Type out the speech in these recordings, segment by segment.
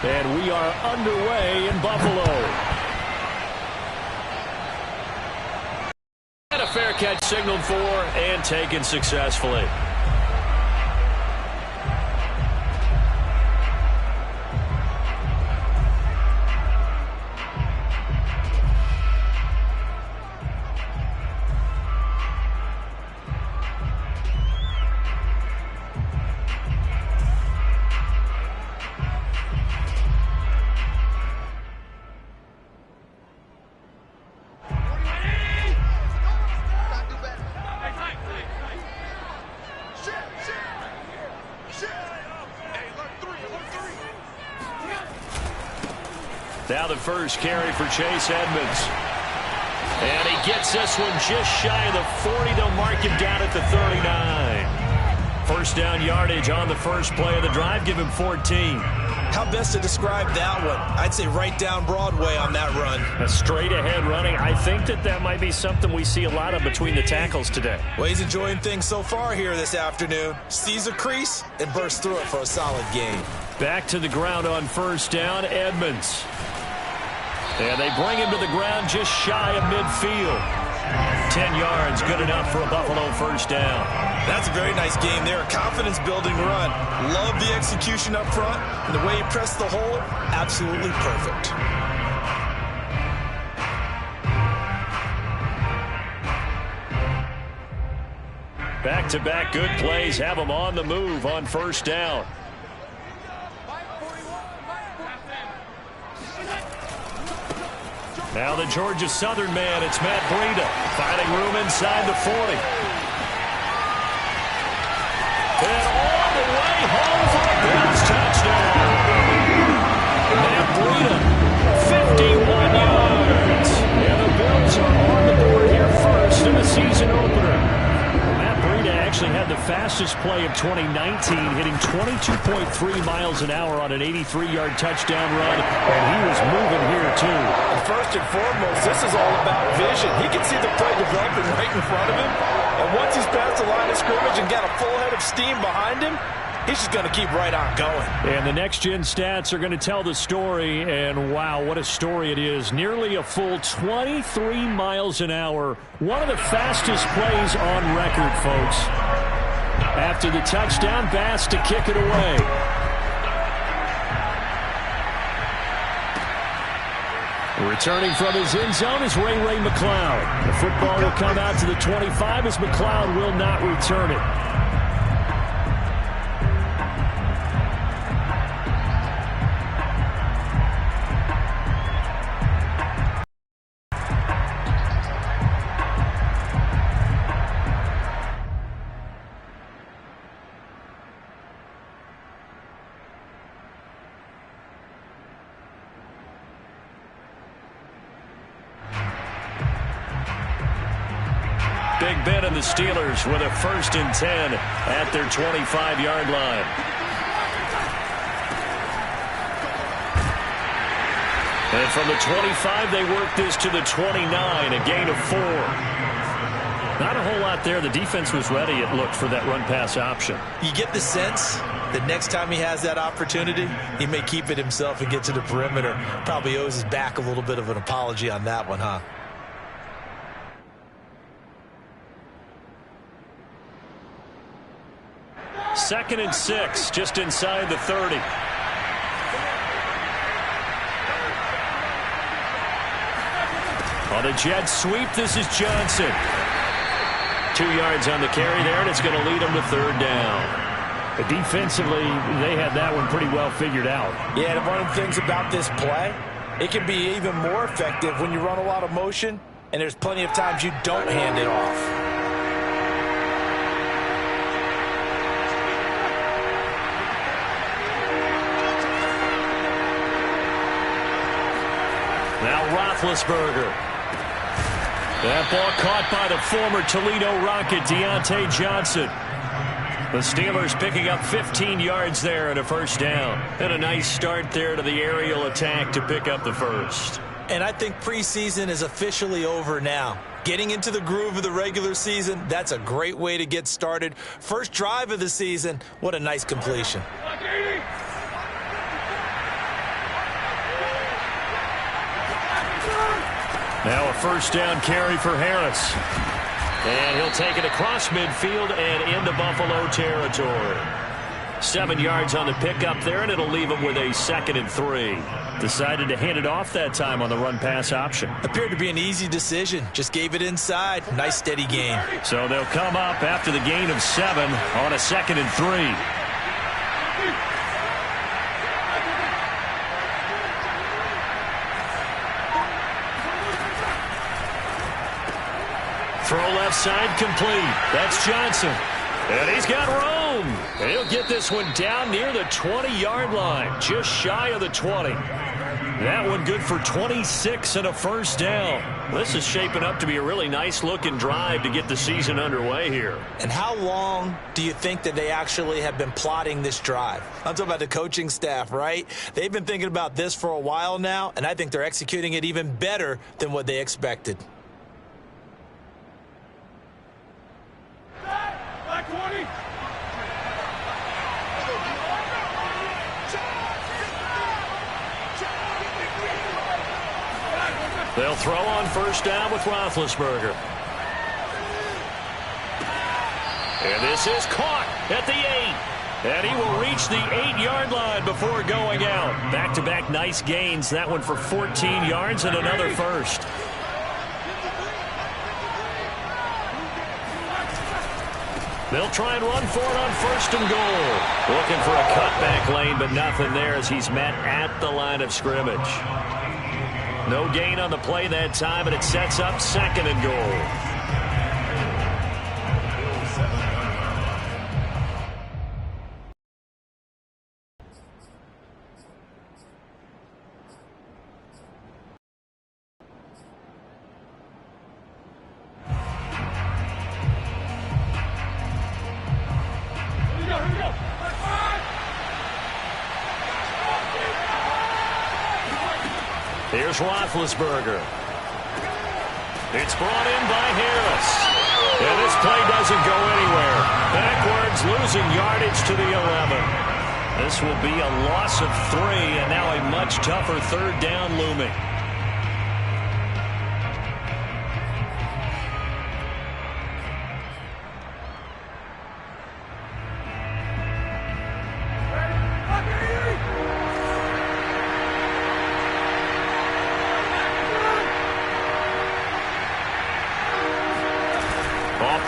And we are underway in Buffalo. And a fair catch signaled for and taken successfully. Now the first carry for Chase Edmonds. And he gets this one just shy of the 40. They'll mark him down at the 39. First down yardage on the first play of the drive. Give him 14. How best to describe that one? I'd say right down Broadway on that run. A straight ahead running. I think that might be something we see a lot of between the tackles today. Well, he's enjoying things so far here this afternoon. Sees a crease and bursts through it for a solid gain. Back to the ground on first down, Edmonds. And they bring him to the ground just shy of midfield. 10 yards, good enough for a Buffalo first down. That's a very nice game there. A confidence-building run. Love the execution up front. And the way he pressed the hole, absolutely perfect. Back-to-back good plays have them on the move on first down. Now the Georgia Southern man, it's Matt Breida, finding room inside the 40. And all the way home for a Bills touchdown. Matt Breida, 51 yards. And the Bills are on the board here first in the season opener. Matt Breida actually had the fastest play of 2019, hitting 22.3 miles an hour on an 83-yard touchdown run, and he was moving here too. And first and foremost, this is all about vision. He can see the play developing right in front of him, and once he's past the line of scrimmage and got a full head of steam behind him, he's just going to keep right on going. And the next-gen stats are going to tell the story, and wow, what a story it is. Nearly a full 23 miles an hour. One of the fastest plays on record, folks. After the touchdown, Bass to kick it away. Returning from his end zone is Ray McCloud. The football will come out to the 25 as McCloud will not return it. Big Ben and the Steelers with a 1st and 10 at their 25-yard line. And from the 25, they work this to the 29, a gain of 4. Not a whole lot there. The defense was ready, it looked, for that run-pass option. You get the sense that next time he has that opportunity, he may keep it himself and get to the perimeter. Probably owes his back a little bit of an apology on that one, huh? Second and 6, just inside the 30. On the jet sweep, this is Johnson. 2 yards on the carry there, and it's going to lead them to 3rd down. But defensively, they had that one pretty well figured out. Yeah, and one of the things about this play, it can be even more effective when you run a lot of motion, and there's plenty of times you don't hand it off. Now Roethlisberger. That ball caught by the former Toledo Rocket, Deontay Johnson. The Steelers picking up 15 yards there and a 1st down. And a nice start there to the aerial attack to pick up the 1st. And I think preseason is officially over now. Getting into the groove of the regular season, that's a great way to get started. First drive of the season, what a nice completion. Now a first down carry for Harris. And he'll take it across midfield and into Buffalo territory. 7 yards on the pickup there, and it'll leave him with a 2nd and 3. Decided to hand it off that time on the run-pass option. Appeared to be an easy decision. Just gave it inside. Nice, steady gain. So they'll come up after the gain of 7 on a 2nd and 3. Throw left side complete. That's Johnson. And he's got room. He'll get this one down near the 20-yard line, just shy of the 20. That one good for 26 and a first down. This is shaping up to be a really nice-looking drive to get the season underway here. And how long do you think that they actually have been plotting this drive? I'm talking about the coaching staff, right? They've been thinking about this for a while now, and I think they're executing it even better than what they expected. They'll throw on first down with Roethlisberger. And this is caught at the 8. And he will reach the 8-yard line before going out. Back-to-back nice gains. That one for 14 yards and another first. They'll try and run for it on 1st and goal. Looking for a cutback lane, but nothing there as he's met at the line of scrimmage. No gain on the play that time, and it sets up 2nd and goal. Here's Roethlisberger. It's brought in by Harris. And this play doesn't go anywhere. Backwards, losing yardage to the 11. This will be a loss of 3, and now a much tougher 3rd down looming.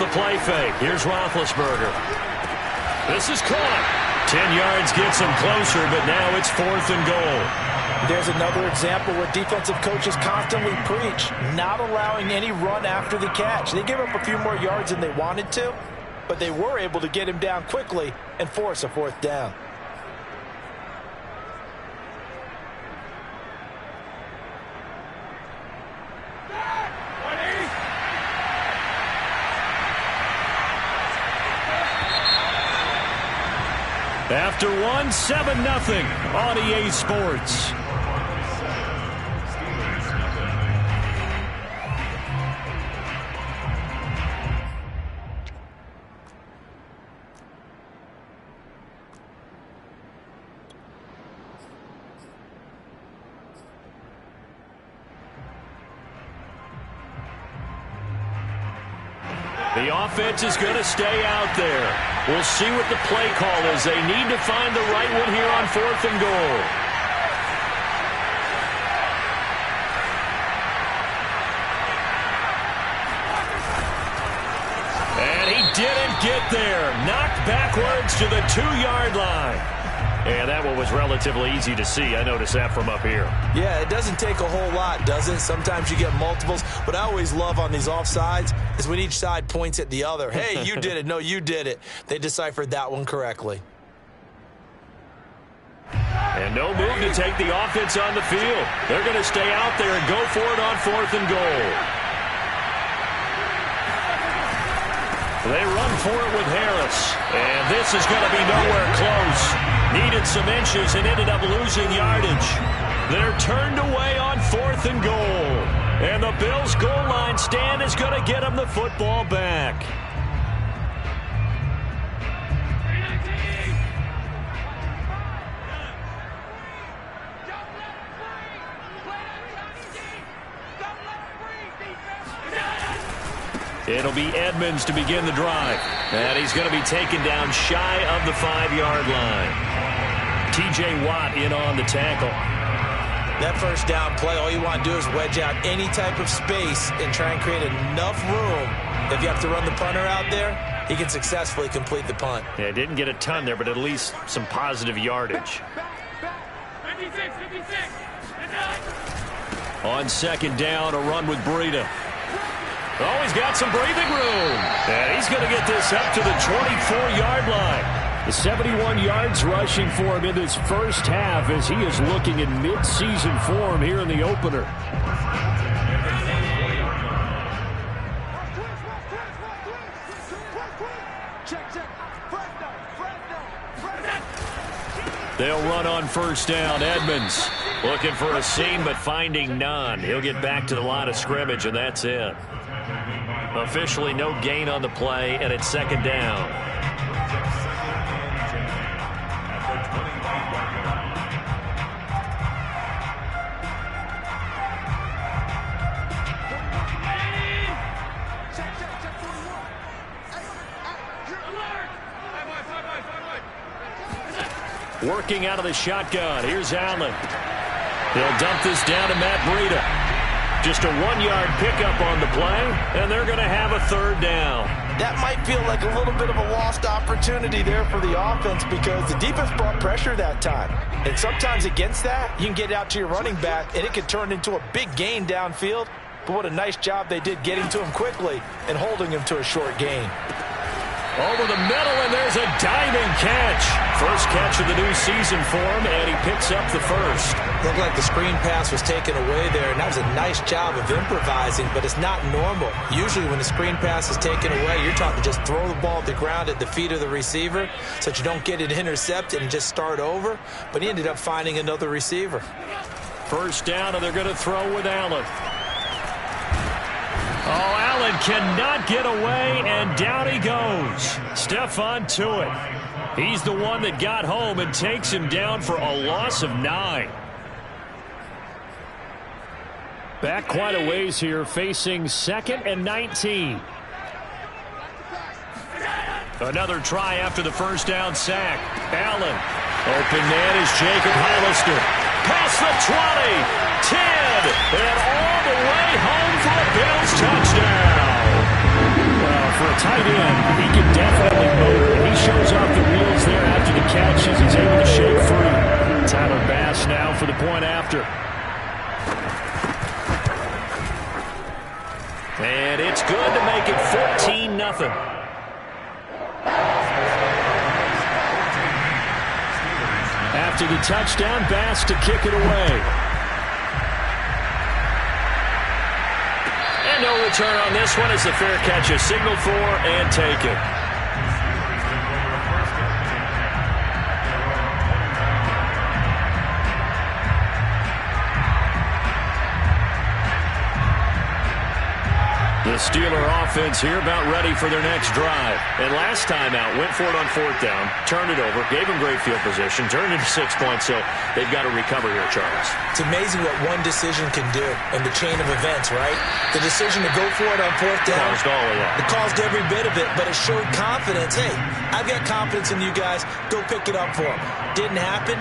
The play fake. Here's Roethlisberger. This is caught. 10 yards gets him closer, but now it's 4th and goal. There's another example where defensive coaches constantly preach, not allowing any run after the catch. They gave up a few more yards than they wanted to, but they were able to get him down quickly and force a 4th down. After 7-0 on EA Sports. The offense is going to stay out there. We'll see what the play call is. They need to find the right one here on 4th and goal. And he didn't get there. Knocked backwards to the 2-yard line. And that one was relatively easy to see. I noticed that from up here. Yeah, it doesn't take a whole lot, does it? Sometimes you get multiples. What I always love on these offsides is when each side points at the other. Hey, you did it. No, you did it. They deciphered that one correctly. And no move to take the offense on the field. They're going to stay out there and go for it on 4th and goal. They run for it with Harris. And this is going to be nowhere close. Needed some inches and ended up losing yardage. They're turned away on 4th and goal. And the Bills' goal line stand is going to get them the football back. It'll be Edmonds to begin the drive. And he's going to be taken down shy of the 5-yard line. T.J. Watt in on the tackle. That first down play, all you want to do is wedge out any type of space and try and create enough room. If you have to run the punter out there, he can successfully complete the punt. Yeah, didn't get a ton there, but at least some positive yardage. 56. On second down, a run with Breida. Oh, he's got some breathing room. And he's going to get this up to the 24-yard line. The 71 yards rushing for him in this first half as he is looking in mid-season form here in the opener. They'll run on first down. Edmonds looking for a seam but finding none. He'll get back to the line of scrimmage, and that's it. Officially no gain on the play, and it's second down. Working out of the shotgun. Here's Allen. He'll dump this down to Matt Breida. Just a 1-yard pickup on the play, and they're going to have a third down. That might feel like a little bit of a lost opportunity there for the offense because the defense brought pressure that time. And sometimes against that, you can get out to your running back, and it can turn into a big gain downfield. But what a nice job they did getting to him quickly and holding him to a short gain. Over the middle, and there's a diving catch. First catch of the new season for him, and he picks up the first. Looked like the screen pass was taken away there, and that was a nice job of improvising, but it's not normal. Usually when the screen pass is taken away, you're taught to just throw the ball at the ground at the feet of the receiver so that you don't get it intercepted and just start over, but he ended up finding another receiver. First down, and they're going to throw with Allen. Oh, Allen cannot get away, and down he goes. Stephon Tuitt. He's the one that got home and takes him down for a loss of 9. Back quite a ways here, facing 2nd and 19. Another try after the first down sack. Allen. Open man is Jacob Hollister. Past the 20, 10, and all the way home for a Bills touchdown. Well, for a tight end, he can definitely motor. He shows off the wheels there after the catch as he's able to shake free. Tyler Bass now for the point after. And it's good to make it 14-0. After the touchdown, Bass to kick it away. And no return on this one as the fair catch is signaled for and taken. The Steeler offense here about ready for their next drive. And last time out, went for it on fourth down, turned it over, gave them great field position, turned it to 6 points, so they've got to recover here, Charles. It's amazing what one decision can do in the chain of events, right? The decision to go for it on fourth down. Caused all of that. It caused every bit of it, but it showed confidence. Hey, I've got confidence in you guys. Go pick it up for them. Didn't happen.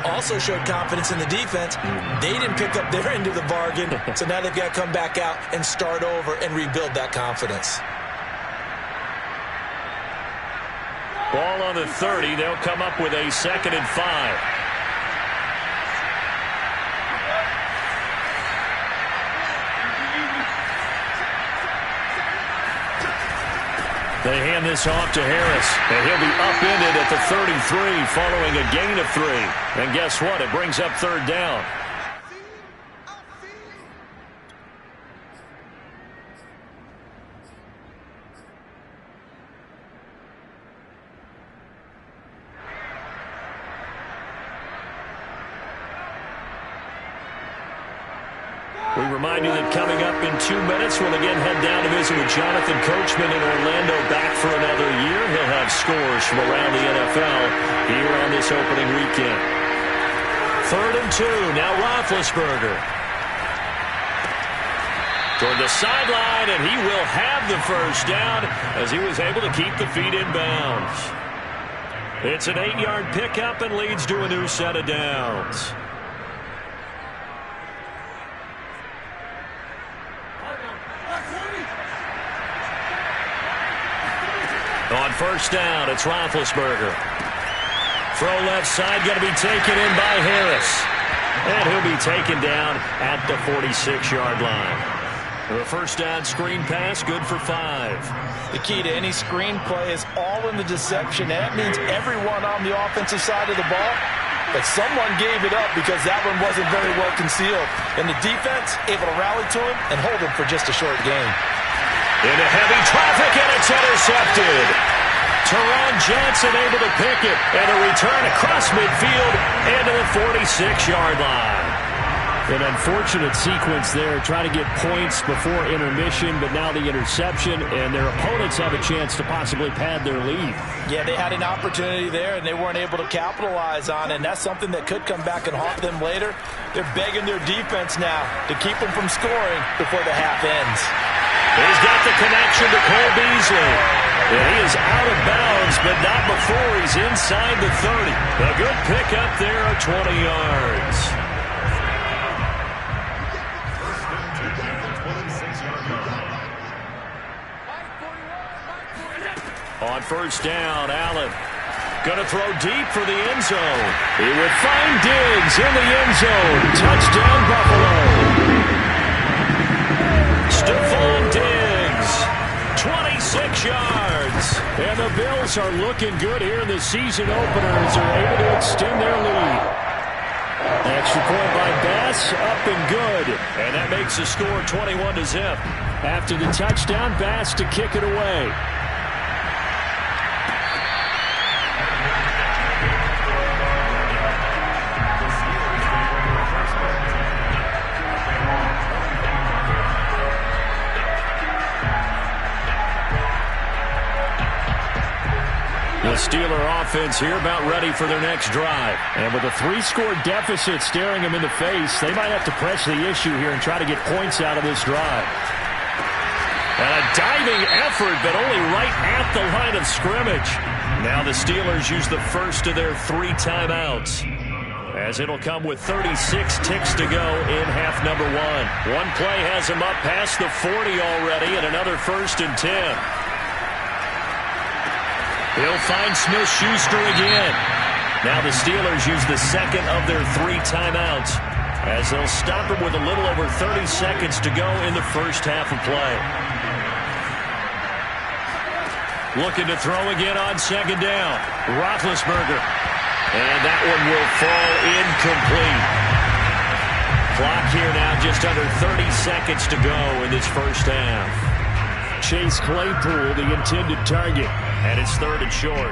Also showed confidence in the defense. They didn't pick up their end of the bargain, so now they've got to come back out and start over and rebuild that confidence. Ball on the 30. They'll come up with a 2nd and 5. They hand this off to Harris, and he'll be upended at the 33 following a gain of 3. And guess what? It brings up third down. We remind you that coming up in 2 minutes, we'll again head down to visit with Jonathan Coachman in Orlando, back for another year. He'll have scores from around the NFL here on this opening weekend. 3rd and 2, now Roethlisberger. toward the sideline, and he will have the first down as he was able to keep the feet in bounds. It's an 8-yard pickup and leads to a new set of downs. On first down, it's Roethlisberger. Throw left side, going to be taken in by Harris. And he'll be taken down at the 46-yard line. The first down screen pass, good for 5. The key to any screen play is all in the deception. That means everyone on the offensive side of the ball, but someone gave it up because that one wasn't very well concealed. And the defense able to rally to him and hold him for just a short gain. Into heavy traffic, and it's intercepted. Teron Johnson able to pick it, and a return across midfield into the 46-yard line. An unfortunate sequence there, trying to get points before intermission, but now the interception, and their opponents have a chance to possibly pad their lead. Yeah, they had an opportunity there, and they weren't able to capitalize on it, and that's something that could come back and haunt them later. They're begging their defense now to keep them from scoring before the half ends. He's got the connection to Cole Beasley. And he is out of bounds, but not before he's inside the 30. A good pickup there of 20 yards. On first down, Allen going to throw deep for the end zone. He would find Diggs in the end zone. Touchdown, Buffalo. Stephon Diggs, 26 yards. And the Bills are looking good here in the season opener as they're able to extend their lead. Extra point by Bass, up and good. And that makes the score 21-0. After the touchdown, Bass to kick it away. The Steeler offense here about ready for their next drive. And with a 3-score deficit staring them in the face, they might have to press the issue here and try to get points out of this drive. And a diving effort, but only right at the line of scrimmage. Now the Steelers use the first of their 3 timeouts, as it'll come with 36 ticks to go in half number 1. One play has them up past the 40 already, and another 1st and 10. He'll find Smith-Schuster again. Now the Steelers use the second of their 3 timeouts, as they'll stop him with a little over 30 seconds to go in the first half of play. Looking to throw again on second down. Roethlisberger. And that one will fall incomplete. Clock here now just under 30 seconds to go in this first half. Chase Claypool, the intended target. And it's 3rd and short.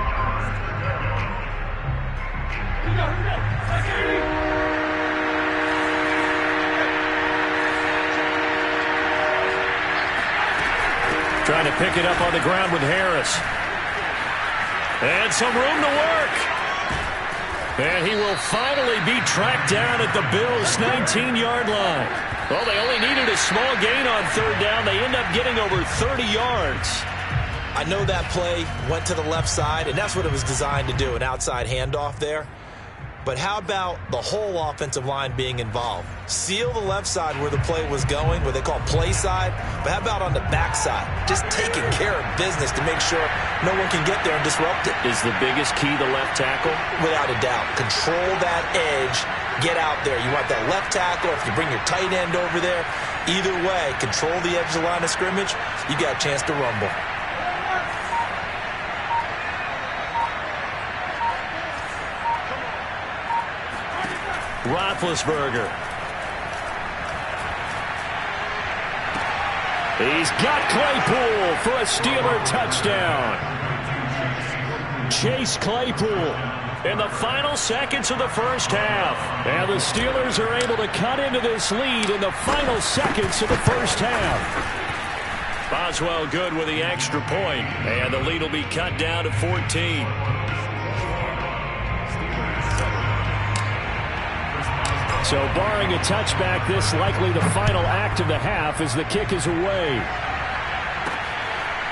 Trying to pick it up on the ground with Harris. And some room to work. And he will finally be tracked down at the Bills' 19-yard line. Well, they only needed a small gain on 3rd down. They end up getting over 30 yards. I know that play went to the left side, and that's what it was designed to do, an outside handoff there. But how about the whole offensive line being involved? Seal the left side where the play was going, what they call play side. But how about on the back side? Just taking care of business to make sure no one can get there and disrupt it. Is the biggest key the left tackle? Without a doubt. Control that edge. Get out there. You want that left tackle. If you bring your tight end over there, either way, control the edge of the line of scrimmage, you got a chance to rumble. Roethlisberger. He's got Claypool for a Steeler touchdown. Chase Claypool In the final seconds of the first half. And the Steelers are able to cut into this lead in the final seconds of the first half. Boswell good with the extra point, and the lead will be cut down to 14. So barring a touchback, this likely the final act of the half as the kick is away.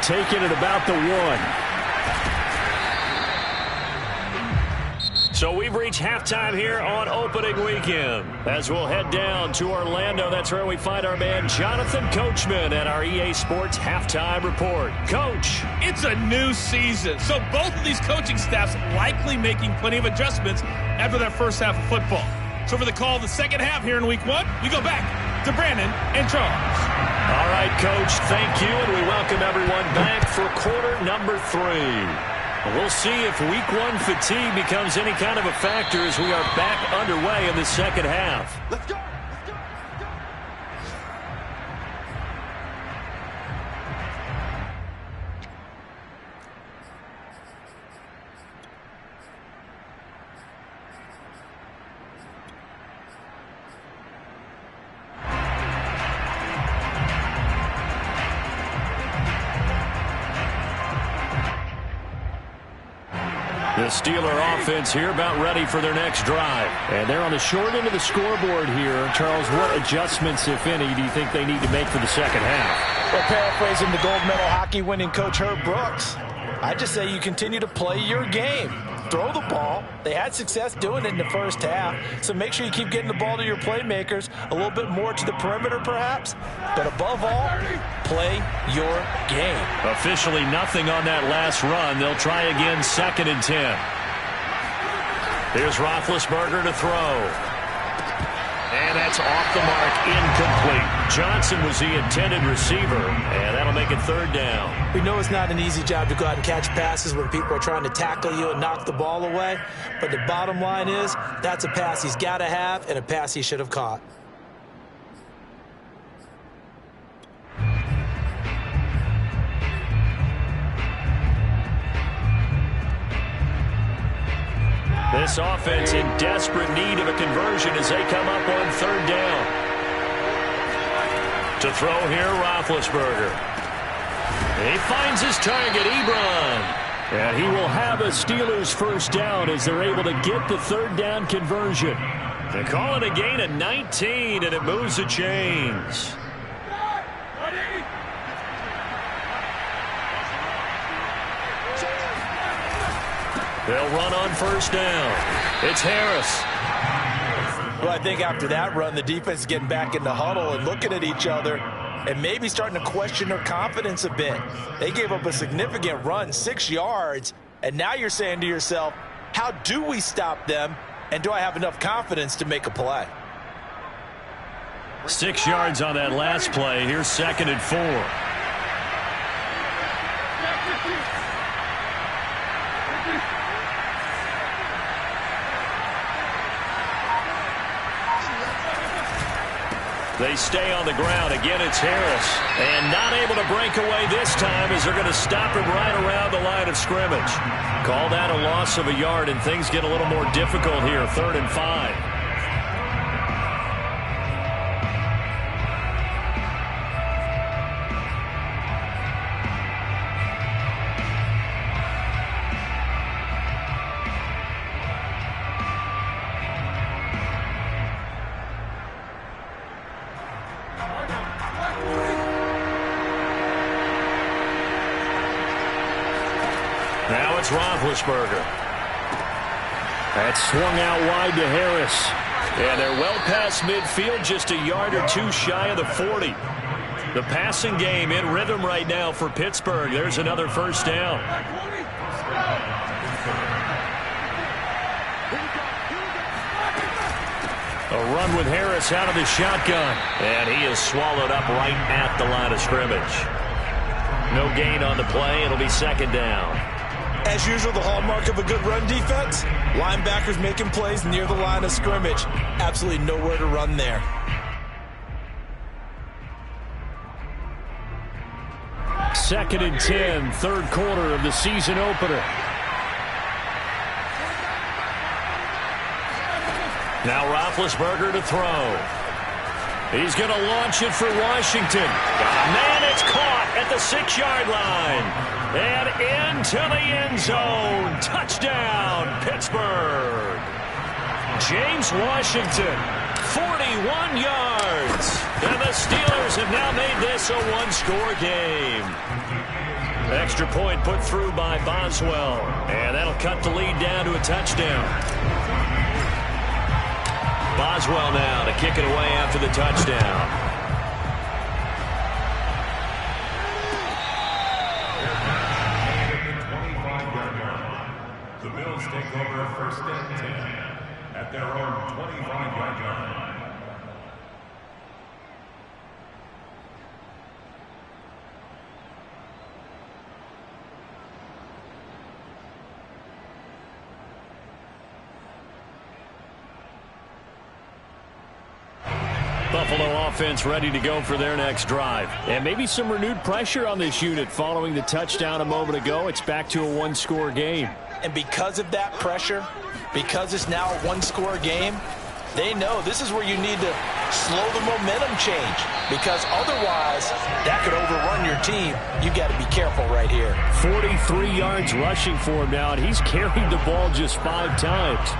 Taken at about the 1. So we've reached halftime here on opening weekend. As we'll head down to Orlando, that's where we find our man Jonathan Coachman at our EA Sports Halftime Report. Coach. It's a new season, so both of these coaching staffs likely making plenty of adjustments after that first half of football. So for the call of the second half here in week 1, we go back to Brandon and Charles. All right, Coach, thank you, and we welcome everyone back for quarter number 3. We'll see if week 1 fatigue becomes any kind of a factor as we are back underway in the second half. Let's go. The Steeler offense here about ready for their next drive. And they're on the short end of the scoreboard here. Charles, what adjustments, if any, do you think they need to make for the second half? Well, paraphrasing the gold medal hockey winning coach Herb Brooks, I just say you continue to play your game. Throw the ball. They had success doing it in the first half, so make sure you keep getting the ball to your playmakers, a little bit more to the perimeter perhaps, but above all, play your game. Officially nothing on that last run. They'll try again, 2nd and 10. Here's Roethlisberger to throw. And that's off the mark, incomplete. Johnson was the intended receiver, and that'll make it 3rd down. We know it's not an easy job to go out and catch passes when people are trying to tackle you and knock the ball away, but the bottom line is that's a pass he's got to have and a pass he should have caught. This offense in desperate need of a conversion as they come up on 3rd down. To throw here, Roethlisberger. He finds his target, Ebron. And he will have a Steelers 1st down as they're able to get the 3rd down conversion. They call it a gain of 19, and it moves the chains. They'll run on 1st down. It's Harris. Well, I think after that run, the defense is getting back in the huddle and looking at each other and maybe starting to question their confidence a bit. They gave up a significant run, 6 yards, and now you're saying to yourself, how do we stop them, and do I have enough confidence to make a play? 6 yards on that last play. Here's 2nd and 4. They stay on the ground. Again, it's Harris. And not able to break away this time as they're going to stop him right around the line of scrimmage. Call that a loss of a yard, and things get a little more difficult here. 3rd and 5. Now it's Roethlisberger. That's swung out wide to Harris. And they're well past midfield, just a yard or 2 shy of the 40. The passing game in rhythm right now for Pittsburgh. There's another 1st down. A run with Harris out of the shotgun. And he is swallowed up right at the line of scrimmage. No gain on the play. It'll be 2nd down. As usual, the hallmark of a good run defense, linebackers making plays near the line of scrimmage. Absolutely nowhere to run there. Second and 10, 3rd quarter of the season opener. Now Roethlisberger to throw. He's going to launch it for Washington. Man, it's caught at the 6-yard line. And into the end zone. Touchdown, Pittsburgh. James Washington 41 yards. And the Steelers have now made this a one-score game. Extra point put through by Boswell. And that'll cut the lead down to a touchdown. Boswell now to kick it away after the touchdown. The Bills take over first and 10 at their own 25-yard line. Buffalo offense ready to go for their next drive. And maybe some renewed pressure on this unit following the touchdown a moment ago. It's back to a one-score game. And because of that pressure, because it's now a one-score game, they know this is where you need to slow the momentum change. Because otherwise, that could overrun your team. You got to be careful right here. 43 yards rushing for him now, and he's carried the ball just 5 times.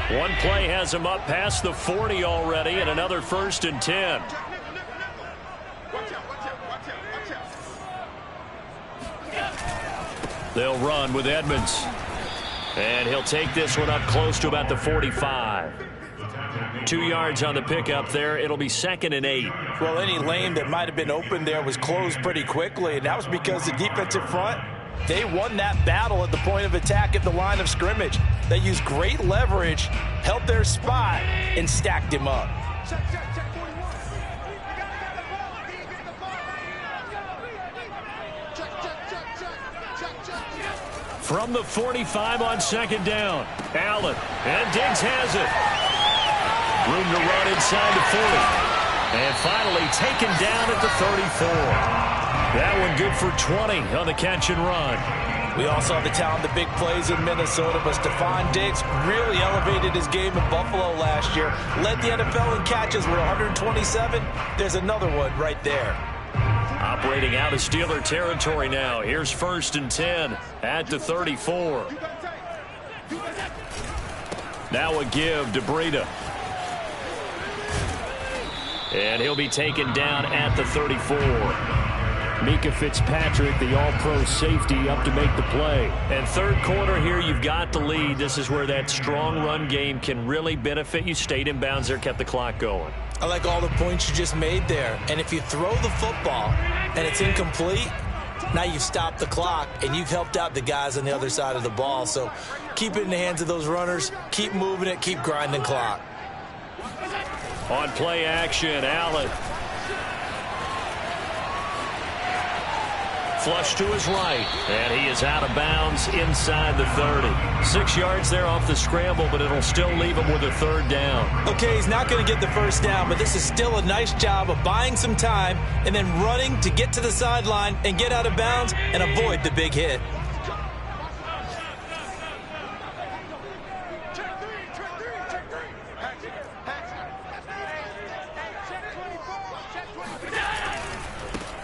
One play has him up past the 40 already, and another 1st and 10. They'll run with Edmonds. And he'll take this one up close to about the 45. 2 yards on the pickup there. It'll be 2nd and 8. Well, any lane that might have been open there was closed pretty quickly, and that was because the defensive front, they won that battle at the point of attack at the line of scrimmage. They used great leverage, held their spot, and stacked him up. From the 45 on 2nd down. Allen, and Diggs has it. Room to run inside the 40. And finally taken down at the 34. That one good for 20 on the catch and run. We all saw the talent, the big plays in Minnesota, but Stephon Diggs really elevated his game in Buffalo last year. Led the NFL in catches with 127. There's another one right there. Operating out of Steeler territory now. Here's 1st and 10 at the 34. Now a give to Breida. And he'll be taken down at the 34. Mika Fitzpatrick, the all-pro safety, up to make the play. And 3rd quarter here, you've got the lead. This is where that strong run game can really benefit you. Stayed in bounds there, kept the clock going. I like all the points you just made there. And if you throw the football and it's incomplete, now you've stopped the clock and you've helped out the guys on the other side of the ball. So keep it in the hands of those runners. Keep moving it. Keep grinding clock. On play action, Allen. Flush to his right, and he is out of bounds inside the 30. 6 yards there off the scramble, but it'll still leave him with a 3rd down. Okay, he's not going to get the 1st down, but this is still a nice job of buying some time and then running to get to the sideline and get out of bounds and avoid the big hit.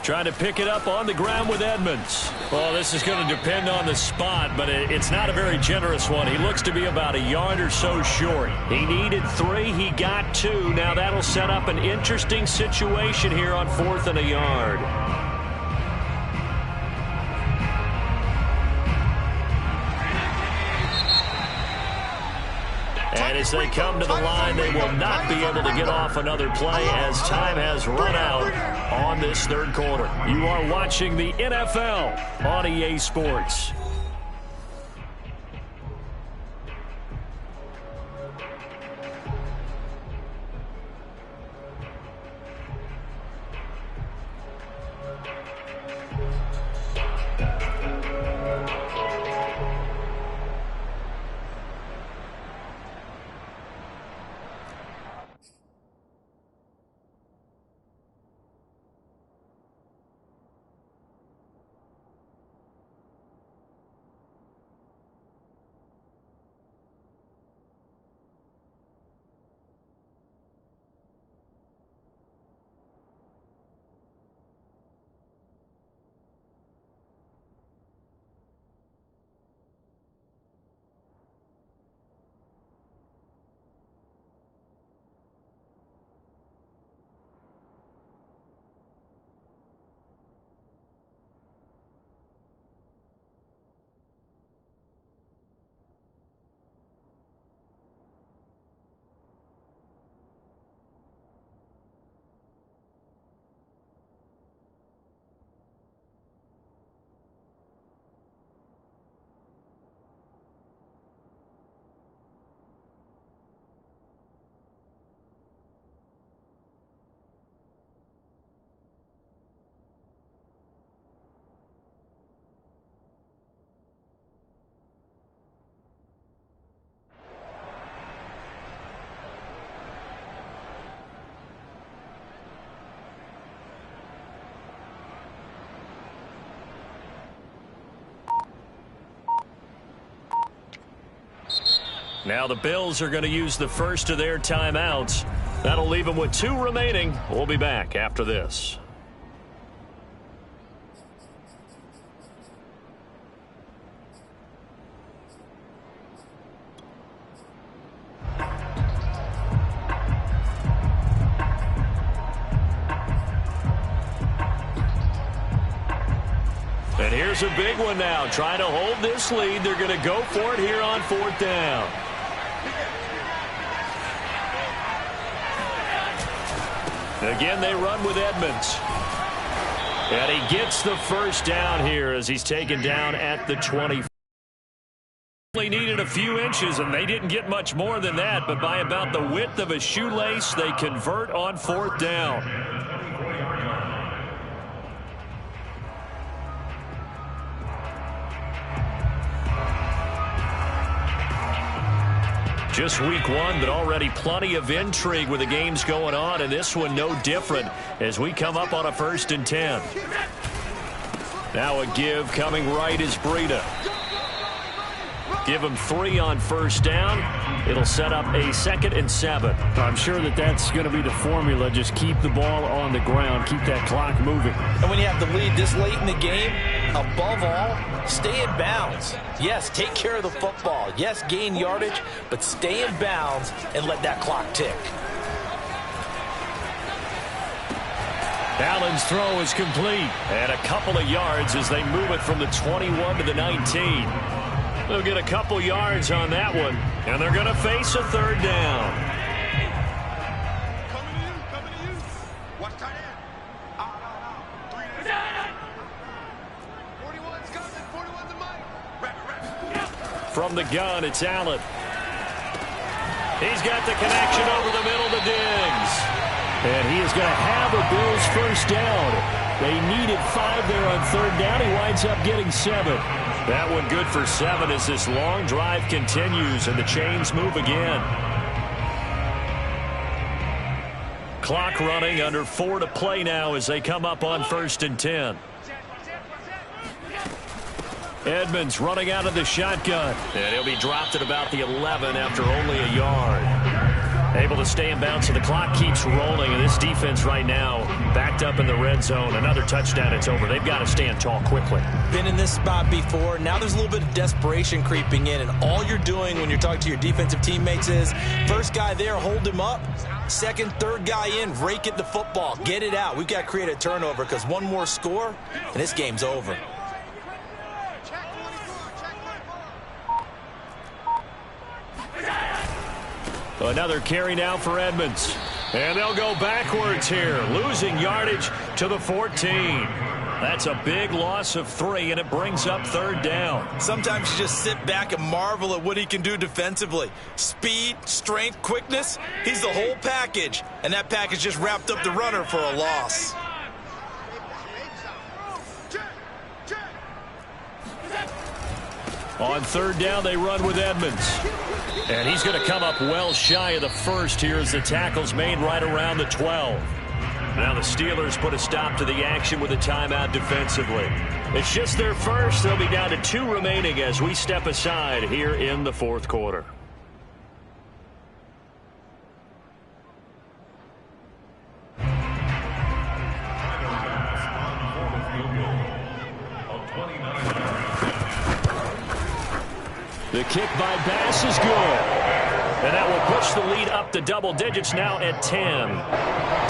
Trying to pick it up on the ground with Edmonds. Well, this is going to depend on the spot, but it's not a very generous one. He looks to be about a yard or so short. He needed 3. He got 2. Now that'll set up an interesting situation here on 4th and a yard. And as they come to the line, they will not be able to get off another play as time has run out on this 3rd quarter. You are watching the NFL on EA Sports. Now the Bills are going to use the first of their timeouts. That'll leave them with 2 remaining. We'll be back after this. And here's a big one now. Trying to hold this lead. They're going to go for it here on 4th down. Again, they run with Edmonds. And he gets the first down here as he's taken down at the 20. They needed a few inches, and they didn't get much more than that. But by about the width of a shoelace, they convert on 4th down. Just week 1, but already plenty of intrigue with the games going on, and this one no different as we come up on a 1st and 10. Now a give coming right is Breida. Give him 3 on 1st down. It'll set up a 2nd and 7. I'm sure that's going to be the formula. Just keep the ball on the ground. Keep that clock moving. And when you have the lead this late in the game, above all, stay in bounds. Yes, take care of the football. Yes, gain yardage, but stay in bounds and let that clock tick. Allen's throw is complete. And a couple of yards as they move it from the 21 to the 19. They'll get a couple yards on that one, and they're going to face a 3rd down. Coming to you. Watch tight end. 41's coming. 41's a mic. From the gun, it's Allen. He's got the connection over the middle to Diggs. And he is going to have a Bills first down. They needed 5 there on 3rd down. He winds up getting 7. That one good for 7 as this long drive continues and the chains move again. Clock running, under 4 to play now as they come up on 1st and 10. Edmonds running out of the shotgun. And he'll be dropped at about the 11 after only a yard. Able to stay in bounds, so the clock keeps rolling, and this defense right now backed up in the red zone. Another touchdown, it's over. They've got to stand tall quickly. Been in this spot before. Now there's a little bit of desperation creeping in, and all you're doing when you're talking to your defensive teammates is first guy there, hold him up. Second, third guy in, rake at the football. Get it out. We've got to create a turnover because one more score, and this game's over. Another carry now for Edmonds. And they'll go backwards here, losing yardage to the 14. That's a big loss of 3, and it brings up 3rd down. Sometimes you just sit back and marvel at what he can do defensively. Speed, strength, quickness, he's the whole package. And that package just wrapped up the runner for a loss. On 3rd down, they run with Edmonds. And he's going to come up well shy of the first here as the tackle's made right around the 12. Now the Steelers put a stop to the action with a timeout defensively. It's just their first. They'll be down to 2 remaining as we step aside here in the 4th quarter. The kick by Bass is good. And that will push the lead up to double digits now at 10.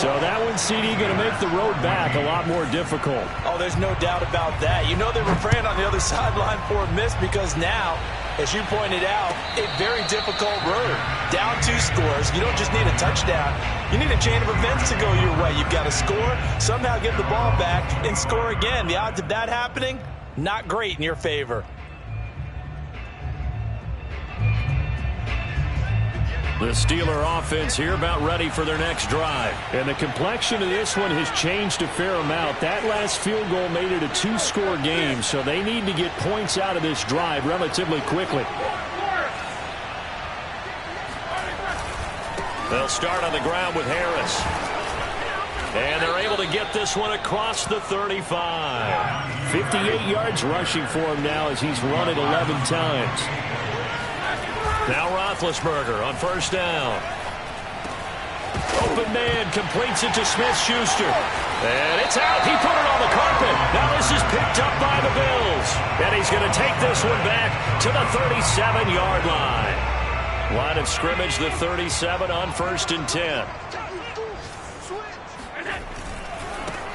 So that one, CD, going to make the road back a lot more difficult. Oh, there's no doubt about that. You know they were praying on the other sideline for a miss because now, as you pointed out, a very difficult road. Down 2 scores. You don't just need a touchdown. You need a chain of events to go your way. You've got to score, somehow get the ball back, and score again. The odds of that happening, not great in your favor. The Steeler offense here about ready for their next drive. And the complexion of this one has changed a fair amount. That last field goal made it a 2-score game, so they need to get points out of this drive relatively quickly. They'll start on the ground with Harris. And they're able to get this one across the 35. 58 yards rushing for him now as he's run it 11 times. Now Roethlisberger on first down. Open man completes it to Smith-Schuster. And it's out. He put it on the carpet. Now this is picked up by the Bills. And he's going to take this one back to the 37-yard line. Line of scrimmage, the 37 on 1st and 10.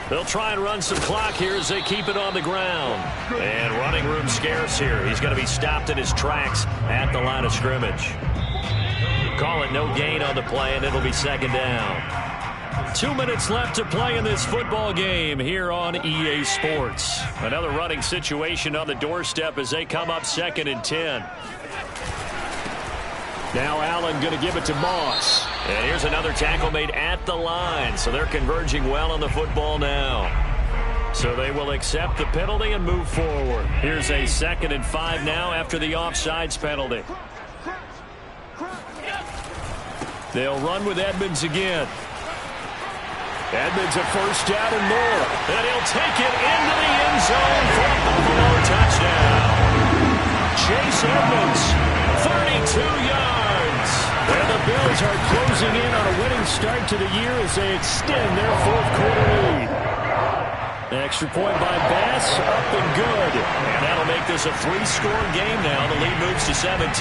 They'll try and run some clock here as they keep it on the ground. And running room scarce here. He's going to be stopped in his tracks at the line of scrimmage. Call it no gain on the play, and it'll be 2nd down. 2 minutes left to play in this football game here on EA Sports. Another running situation on the doorstep as they come up 2nd and 10. Now Allen going to give it to Moss. And here's another tackle made at the line. So they're converging well on the football now. So they will accept the penalty and move forward. Here's a 2nd and 5 now after the offsides penalty. They'll run with Edmonds again. Edmonds a first down and more. And he'll take it into the end zone for a Buffalo touchdown. Chase Edmonds, 32 yards. And the Bills are closing in on a winning start to the year as they extend their 4th quarter lead. Extra point by Bass, up and good. And that'll make this a 3-score game now. The lead moves to 17.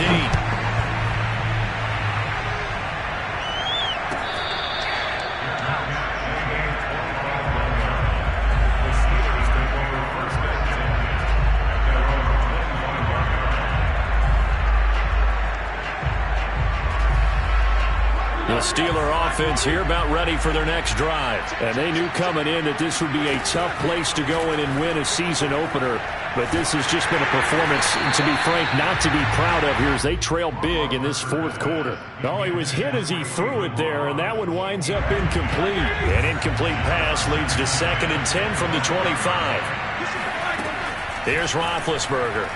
The Steeler offense here about ready for their next drive. And they knew coming in that this would be a tough place to go in and win a season opener. But this has just been a performance, and to be frank, not to be proud of here as they trail big in this 4th quarter. Oh, he was hit as he threw it there, and that one winds up incomplete. An incomplete pass leads to 2nd and 10 from the 25. Here's Roethlisberger.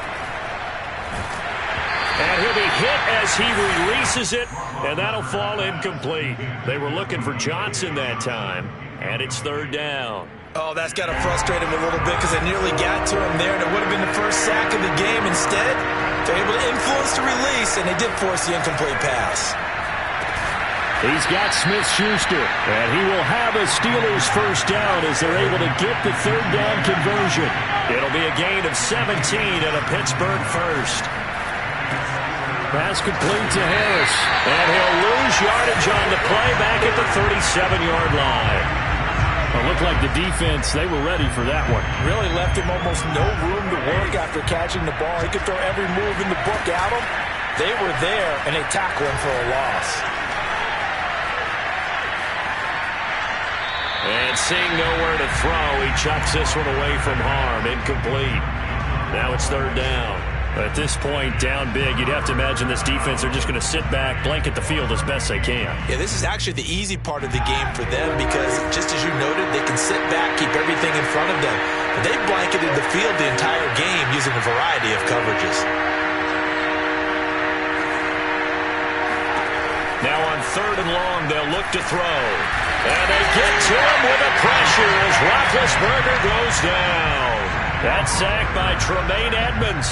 And he'll be hit as he releases it, and that'll fall incomplete. They were looking for Johnson that time, and it's 3rd down. Oh, that's got to frustrate him a little bit because they nearly got to him there, and it would have been the first sack of the game. Instead, they're able to influence the release, and they did force the incomplete pass. He's got Smith-Schuster, and he will have a Steelers first down as they're able to get the 3rd down conversion. It'll be a gain of 17 and a Pittsburgh first. Pass complete to Harris. And he'll lose yardage on the play back at the 37-yard line. It looked like the defense, they were ready for that one. Really left him almost no room to work after catching the ball. He could throw every move in the book at him. They were there, and they tackle him for a loss. And seeing nowhere to throw, he chucks this one away from harm. Incomplete. Now it's 3rd down. At this point, down big, you'd have to imagine this defense are just going to sit back, blanket the field as best they can. Yeah, this is actually the easy part of the game for them because, just as you noted, they can sit back, keep everything in front of them. But they've blanketed the field the entire game using a variety of coverages. Now on 3rd and long, they'll look to throw. And they get to him with a pressure as Roethlisberger goes down. That's sacked by Tremaine Edmonds.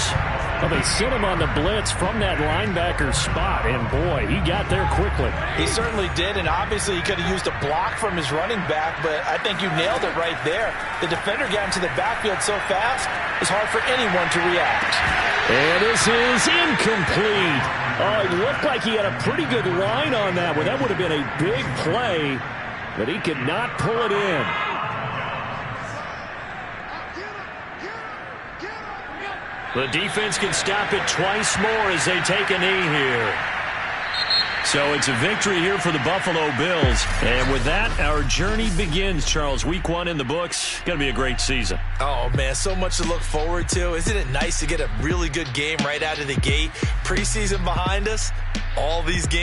Well, they sent him on the blitz from that linebacker spot, and boy, he got there quickly. He certainly did, and obviously he could have used a block from his running back, but I think you nailed it right there. The defender got into the backfield so fast, it's hard for anyone to react. And this is incomplete. Oh, it looked like he had a pretty good line on that one. That would have been a big play, but he could not pull it in. The defense can stop it twice more as they take a knee here. So it's a victory here for the Buffalo Bills. And with that, our journey begins, Charles. Week 1 in the books. Going to be a great season. Oh, man, so much to look forward to. Isn't it nice to get a really good game right out of the gate? Preseason behind us, all these games.